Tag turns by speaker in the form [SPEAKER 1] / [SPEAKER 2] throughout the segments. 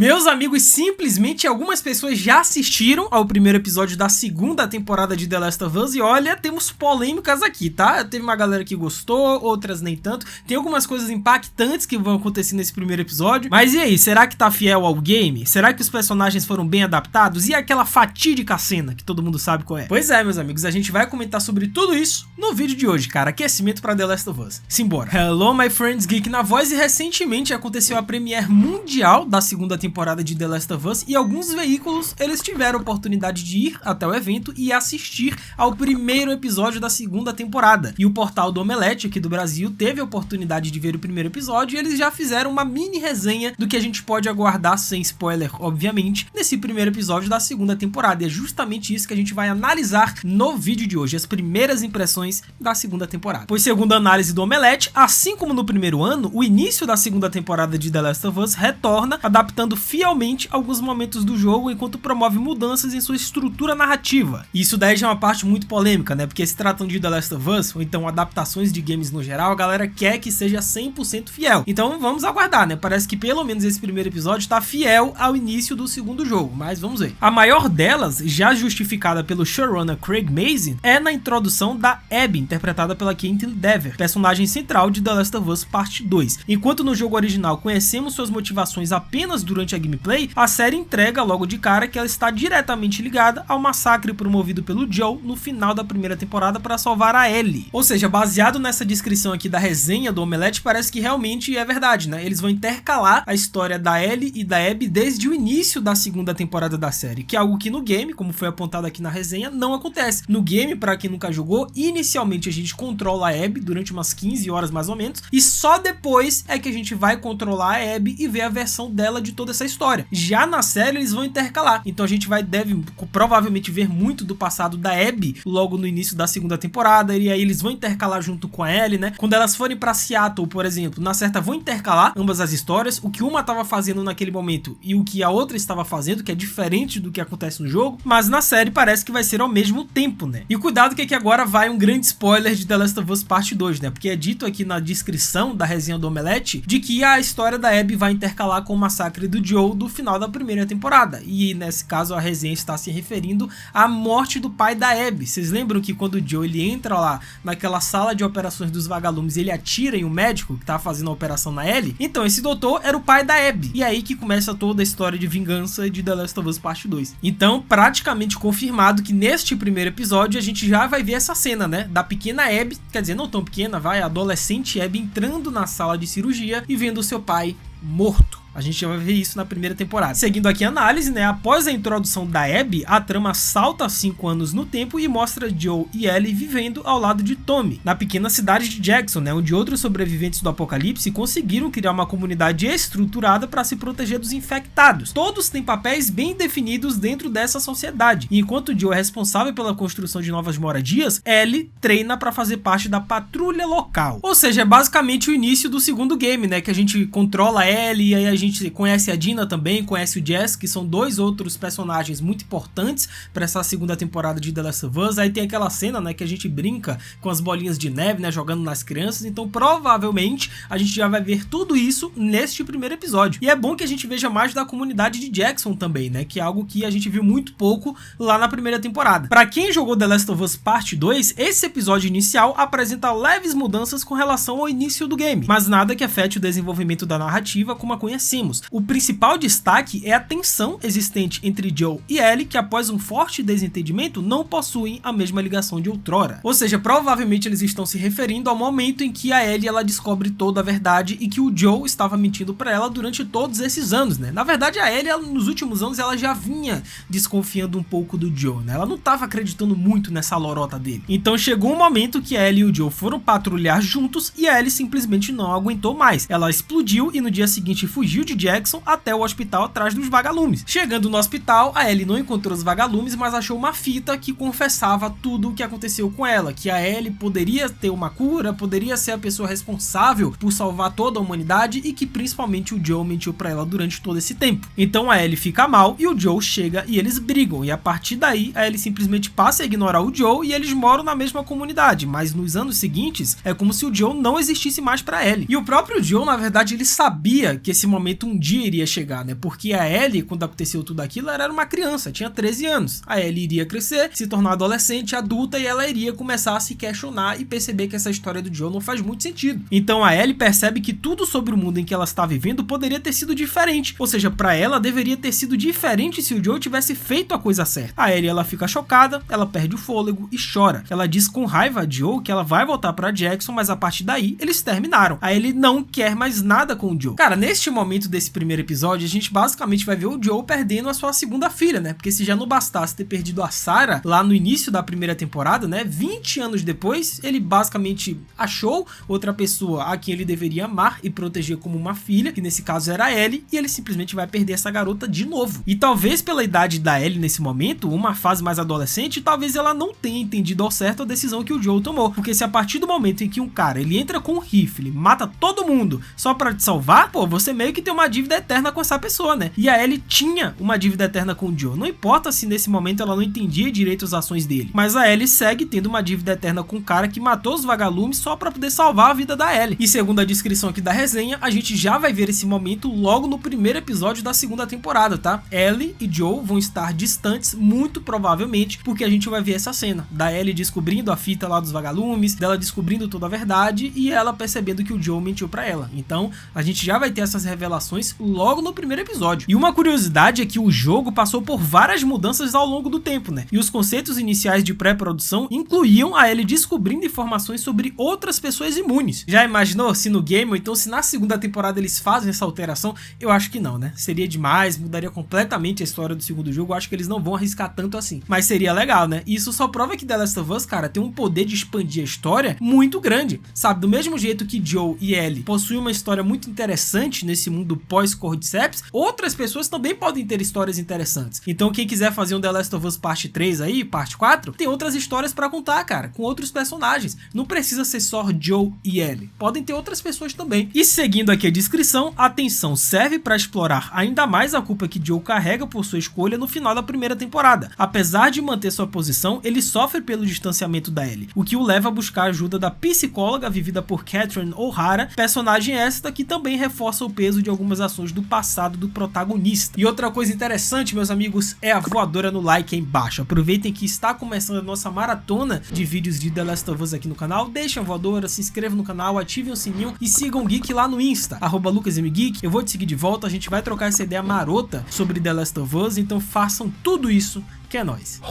[SPEAKER 1] Meus amigos, simplesmente algumas pessoas já assistiram ao primeiro episódio da segunda temporada de The Last of Us e olha, temos polêmicas aqui, tá? Teve uma galera que gostou, outras nem tanto. Tem algumas coisas impactantes que vão acontecer nesse primeiro episódio. Mas e aí, será que tá fiel ao game? Será que os personagens foram bem adaptados? E aquela fatídica cena que todo mundo sabe qual é? Pois é, meus amigos, a gente vai comentar sobre tudo isso no vídeo de hoje, cara. Aquecimento pra The Last of Us. Simbora. Hello, my friends, Geek na voz, e recentemente aconteceu a premiere mundial da segunda temporada de The Last of Us e alguns veículos eles tiveram a oportunidade de ir até o evento e assistir ao primeiro episódio da segunda temporada. E o portal do Omelete aqui do Brasil teve a oportunidade de ver o primeiro episódio e eles já fizeram uma mini resenha do que a gente pode aguardar, sem spoiler, obviamente, nesse primeiro episódio da segunda temporada. E é justamente isso que a gente vai analisar no vídeo de hoje, as primeiras impressões da segunda temporada. Pois segundo a análise do Omelete, assim como no primeiro ano, o início da segunda temporada de The Last of Us retorna, adaptando fielmente alguns momentos do jogo enquanto promove mudanças em sua estrutura narrativa. E isso daí já é uma parte muito polêmica, né? Porque se tratam de The Last of Us, ou então adaptações de games no geral, a galera quer que seja 100% fiel. Então vamos aguardar, né? Parece que pelo menos esse primeiro episódio tá fiel ao início do segundo jogo, mas vamos ver. A maior delas, já justificada pelo showrunner Craig Mazin, é na introdução da Abby, interpretada pela Caitlin Dever, personagem central de The Last of Us Parte 2. Enquanto no jogo original conhecemos suas motivações apenas durante a gameplay, a série entrega logo de cara que ela está diretamente ligada ao massacre promovido pelo Joel no final da primeira temporada para salvar a Ellie. Ou seja, baseado nessa descrição aqui da resenha do Omelete, parece que realmente é verdade, né? Eles vão intercalar a história da Ellie e da Abby desde o início da segunda temporada da série, que é algo que no game, como foi apontado aqui na resenha, não acontece. No game, para quem nunca jogou, inicialmente a gente controla a Abby durante umas 15 horas mais ou menos, e só depois é que a gente vai controlar a Abby e ver a versão dela de toda essa história. Já na série eles vão intercalar, então a gente deve provavelmente ver muito do passado da Abby logo no início da segunda temporada, e aí eles vão intercalar junto com a Ellie, né? Quando elas forem pra Seattle, por exemplo, na certa vão intercalar ambas as histórias, o que uma tava fazendo naquele momento e o que a outra estava fazendo, que é diferente do que acontece no jogo, mas na série parece que vai ser ao mesmo tempo, né? E cuidado que aqui agora vai um grande spoiler de The Last of Us Parte 2, né? Porque é dito aqui na descrição da resenha do Omelete de que a história da Abby vai intercalar com o massacre do Joel do final da primeira temporada, e nesse caso a resenha está se referindo à morte do pai da Abby. Vocês lembram que quando o Joel ele entra lá naquela sala de operações dos vagalumes, ele atira em um médico que tá fazendo a operação na Ellie? Então esse doutor era o pai da Abby, e é aí que começa toda a história de vingança de The Last of Us Parte 2. Então praticamente confirmado que neste primeiro episódio a gente já vai ver essa cena, né, da pequena Abby, quer dizer, não tão pequena, a adolescente Abby entrando na sala de cirurgia e vendo seu pai morto. A gente já vai ver isso na primeira temporada. Seguindo aqui a análise, né? Após a introdução da Abby, a trama salta 5 anos no tempo e mostra Joel e Ellie vivendo ao lado de Tommy, na pequena cidade de Jackson, né? Onde outros sobreviventes do apocalipse conseguiram criar uma comunidade estruturada para se proteger dos infectados. Todos têm papéis bem definidos dentro dessa sociedade. E enquanto Joel é responsável pela construção de novas moradias, Ellie treina para fazer parte da patrulha local. Ou seja, é basicamente o início do segundo game, né? Que a gente controla a Ellie e aí a gente conhece a Dina também, conhece o Jess, que são dois outros personagens muito importantes para essa segunda temporada de The Last of Us. Aí tem aquela cena, né, que a gente brinca com as bolinhas de neve, né, jogando nas crianças. Então provavelmente a gente já vai ver tudo isso neste primeiro episódio. E é bom que a gente veja mais da comunidade de Jackson também, né, que é algo que a gente viu muito pouco lá na primeira temporada. Para quem jogou The Last of Us Parte 2, esse episódio inicial apresenta leves mudanças com relação ao início do game, mas nada que afete o desenvolvimento da narrativa como a conhecemos. O principal destaque é a tensão existente entre Joel e Ellie, que após um forte desentendimento não possuem a mesma ligação de outrora. Ou seja, provavelmente eles estão se referindo ao momento em que a Ellie ela descobre toda a verdade e que o Joel estava mentindo para ela durante todos esses anos, né? Na verdade a Ellie nos últimos anos ela já vinha desconfiando um pouco do Joel, né? Ela não estava acreditando muito nessa lorota dele. Então chegou um momento que a Ellie e o Joel foram patrulhar juntos e a Ellie simplesmente não aguentou mais. Ela explodiu e no dia seguinte fugiu de Jackson até o hospital atrás dos vagalumes. Chegando no hospital, a Ellie não encontrou os vagalumes, mas achou uma fita que confessava tudo o que aconteceu com ela, que a Ellie poderia ter uma cura, poderia ser a pessoa responsável por salvar toda a humanidade e que principalmente o Joel mentiu pra ela durante todo esse tempo. Então a Ellie fica mal e o Joel chega e eles brigam, e a partir daí a Ellie simplesmente passa a ignorar o Joel e eles moram na mesma comunidade, mas nos anos seguintes é como se o Joel não existisse mais pra Ellie. E o próprio Joel, na verdade, ele sabia que esse momento momento um dia iria chegar, né? Porque a Ellie, quando aconteceu tudo aquilo, ela era uma criança, tinha 13 anos. A Ellie iria crescer, se tornar adolescente, adulta, e ela iria começar a se questionar e perceber que essa história do Joe não faz muito sentido. Então a Ellie percebe que tudo sobre o mundo em que ela está vivendo poderia ter sido diferente. Ou seja, para ela deveria ter sido diferente se o Joe tivesse feito a coisa certa. A Ellie, ela fica chocada, ela perde o fôlego e chora. Ela diz com raiva a Joe que ela vai voltar para Jackson, mas a partir daí eles terminaram. A Ellie não quer mais nada com o Joe. Cara, neste momento desse primeiro episódio, a gente basicamente vai ver o Joe perdendo a sua segunda filha, né? Porque se já não bastasse ter perdido a Sarah lá no início da primeira temporada, né? 20 anos depois, ele basicamente achou outra pessoa a quem ele deveria amar e proteger como uma filha, que nesse caso era a Ellie, e ele simplesmente vai perder essa garota de novo. E talvez pela idade da Ellie nesse momento, uma fase mais adolescente, talvez ela não tenha entendido ao certo a decisão que o Joe tomou. Porque se a partir do momento em que um cara, ele entra com um rifle, mata todo mundo só pra te salvar, pô, você meio que tem uma dívida eterna com essa pessoa, né? E a Ellie tinha uma dívida eterna com o Joe. Não importa se nesse momento ela não entendia direito as ações dele, mas a Ellie segue tendo uma dívida eterna com um cara que matou os vagalumes só pra poder salvar a vida da Ellie. E segundo a descrição aqui da resenha, a gente já vai ver esse momento logo no primeiro episódio da segunda temporada, tá? Ellie e Joe vão estar distantes, muito provavelmente, porque a gente vai ver essa cena da Ellie descobrindo a fita lá dos vagalumes, dela descobrindo toda a verdade e ela percebendo que o Joe mentiu pra ela. Então, a gente já vai ter essas revelações logo no primeiro episódio. E uma curiosidade é que o jogo passou por várias mudanças ao longo do tempo, né? E os conceitos iniciais de pré-produção incluíam a Ellie descobrindo informações sobre outras pessoas imunes. Já imaginou se no game, ou então se na segunda temporada eles fazem essa alteração? Eu acho que não, né? Seria demais, mudaria completamente a história do segundo jogo. Eu acho que eles não vão arriscar tanto assim. Mas seria legal, né? E isso só prova que The Last of Us, cara, tem um poder de expandir a história muito grande, sabe? Do mesmo jeito que Joe e Ellie possuem uma história muito interessante nesse mundo pós-Cordyceps, outras pessoas também podem ter histórias interessantes. Então quem quiser fazer um The Last of Us parte 3 aí, parte 4, tem outras histórias pra contar, cara, com outros personagens. Não precisa ser só Joe e Ellie. Podem ter outras pessoas também. E seguindo aqui a descrição, a tensão serve pra explorar ainda mais a culpa que Joe carrega por sua escolha no final da primeira temporada. Apesar de manter sua posição, ele sofre pelo distanciamento da Ellie, o que o leva a buscar a ajuda da psicóloga vivida por Catherine O'Hara, personagem esta que também reforça o peso de algumas ações do passado do protagonista. E outra coisa interessante, meus amigos, é a voadora no like aí embaixo. Aproveitem que está começando a nossa maratona de vídeos de The Last of Us aqui no canal, deixem a voadora, se inscrevam no canal, ativem o sininho e sigam o Geek lá no Insta, @LucasMGeek. Eu vou te seguir de volta, a gente vai trocar essa ideia marota sobre The Last of Us, então façam tudo isso que é nóis.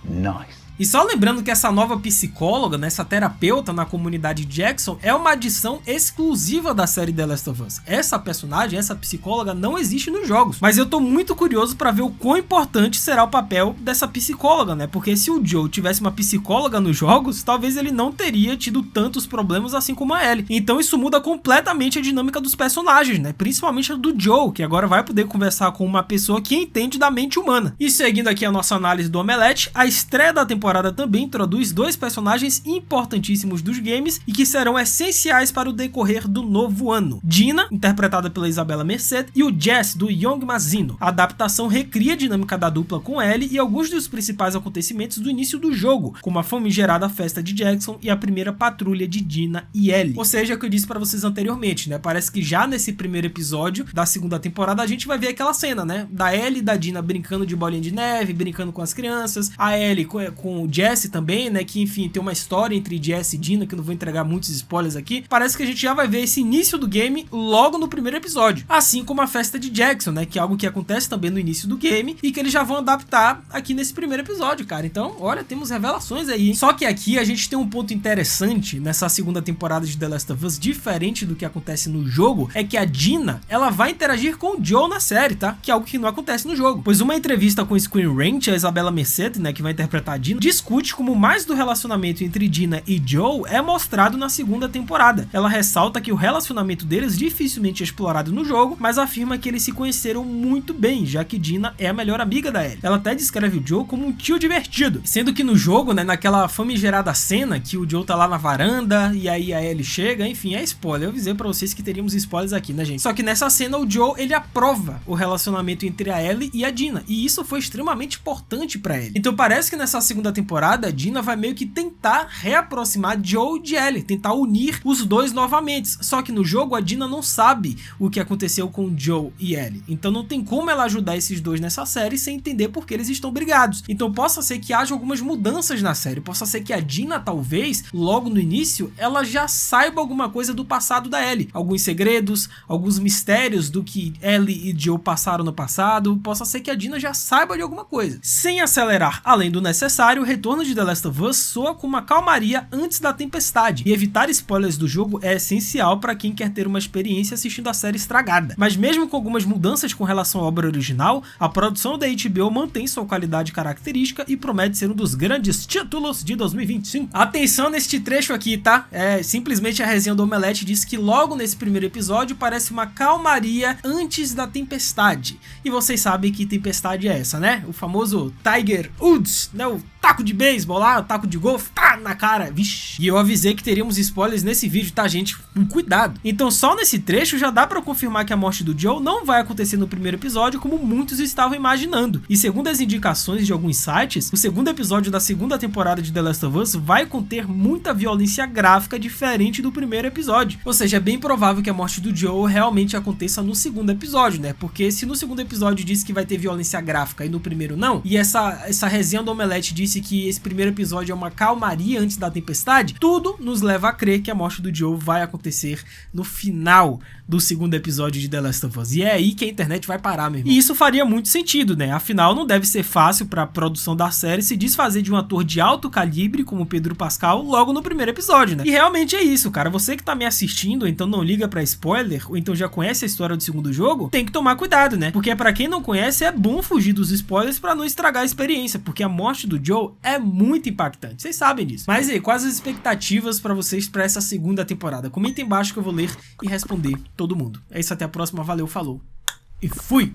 [SPEAKER 1] Nice. E só lembrando que essa nova psicóloga, né, essa terapeuta na comunidade Jackson é uma adição exclusiva da série The Last of Us. Essa personagem, essa psicóloga não existe nos jogos, mas eu tô muito curioso pra ver o quão importante será o papel dessa psicóloga, né? Porque se o Joe tivesse uma psicóloga nos jogos, talvez ele não teria tido tantos problemas assim como a Ellie. Então isso muda completamente a dinâmica dos personagens, né? Principalmente a do Joe, que agora vai poder conversar com uma pessoa que entende da mente humana. E seguindo aqui a nossa análise do Omelete, a estreia da temporada também introduz dois personagens importantíssimos dos games e que serão essenciais para o decorrer do novo ano. Dina, interpretada pela Isabela Merced, e o Jess, do Young Mazino. A adaptação recria a dinâmica da dupla com Ellie e alguns dos principais acontecimentos do início do jogo, como a famigerada festa de Jackson e a primeira patrulha de Dina e Ellie. Ou seja, o que eu disse para vocês anteriormente, né? Parece que já nesse primeiro episódio da segunda temporada a gente vai ver aquela cena, né? Da Ellie e da Dina brincando de bolinha de neve, brincando com as crianças, a Ellie com o Jesse também, né, que enfim tem uma história entre Jesse e Dina, que eu não vou entregar muitos spoilers aqui. Parece que a gente já vai ver esse início do game logo no primeiro episódio, assim como a festa de Jackson, né, que é algo que acontece também no início do game e que eles já vão adaptar aqui nesse primeiro episódio, cara. Então, olha, temos revelações aí, hein? Só que aqui a gente tem um ponto interessante nessa segunda temporada de The Last of Us, diferente do que acontece no jogo, é que a Dina, ela vai interagir com o Joe na série, tá? Que é algo que não acontece no jogo. Pois uma entrevista com o Screen Rant, a Isabela Merced, né, que vai interpretar a Dina, discute como mais do relacionamento entre Dina e Joe é mostrado na segunda temporada. Ela ressalta que o relacionamento deles dificilmente é explorado no jogo, mas afirma que eles se conheceram muito bem, já que Dina é a melhor amiga da Ellie. Ela até descreve o Joe como um tio divertido, sendo que no jogo, né, naquela famigerada cena que o Joe tá lá na varanda e aí a Ellie chega, enfim, é spoiler. Eu avisei pra vocês que teríamos spoilers aqui, né, gente? Só que nessa cena o Joe, ele aprova o relacionamento entre a Ellie e a Dina, e isso foi extremamente importante pra ele. Então parece que nessa segunda temporada, a Dina vai meio que tentar reaproximar Joe de Ellie, tentar unir os dois novamente. Só que no jogo a Dina não sabe o que aconteceu com Joe e Ellie, então não tem como ela ajudar esses dois nessa série sem entender por que eles estão brigados. Então possa ser que haja algumas mudanças na série, possa ser que a Dina talvez, logo no início, ela já saiba alguma coisa do passado da Ellie, alguns segredos, alguns mistérios do que Ellie e Joe passaram no passado, possa ser que a Dina já saiba de alguma coisa. Sem acelerar além do necessário, o retorno de The Last of Us soa com uma calmaria antes da tempestade, e evitar spoilers do jogo é essencial para quem quer ter uma experiência assistindo a série estragada. Mas mesmo com algumas mudanças com relação à obra original, a produção da HBO mantém sua qualidade característica e promete ser um dos grandes títulos de 2025. Atenção neste trecho aqui, tá? Simplesmente a resenha do Omelete diz que logo nesse primeiro episódio parece uma calmaria antes da tempestade. E vocês sabem que tempestade é essa, né? O famoso Tiger Woods, né? O taco de beisebol lá, o taco de golfe, tá na cara, vixi. E eu avisei que teríamos spoilers nesse vídeo, tá, gente? Com cuidado. Então só nesse trecho já dá pra confirmar que a morte do Joe não vai acontecer no primeiro episódio como muitos estavam imaginando. E segundo as indicações de alguns sites, o segundo episódio da segunda temporada de The Last of Us vai conter muita violência gráfica diferente do primeiro episódio. Ou seja, é bem provável que a morte do Joe realmente aconteça no segundo episódio, né? Porque se no segundo episódio disse que vai ter violência gráfica e no primeiro não, e essa resenha do Omelete disse que esse primeiro episódio é uma calmaria antes da tempestade, tudo nos leva a crer que a morte do Joe vai acontecer no final do segundo episódio de The Last of Us. E é aí que a internet vai parar, meu irmão. E isso faria muito sentido, né? Afinal, não deve ser fácil para a produção da série se desfazer de um ator de alto calibre como Pedro Pascal logo no primeiro episódio, né? E realmente é isso, cara. Você que tá me assistindo, então não liga pra spoiler, ou então já conhece a história do segundo jogo, tem que tomar cuidado, né? Porque pra quem não conhece, é bom fugir dos spoilers pra não estragar a experiência, porque a morte do Joe é muito impactante. Vocês sabem disso. Mas aí, quais as expectativas pra vocês pra essa segunda temporada? Comenta embaixo que eu vou ler e responder todo mundo. É isso, até a próxima. Valeu, falou e fui!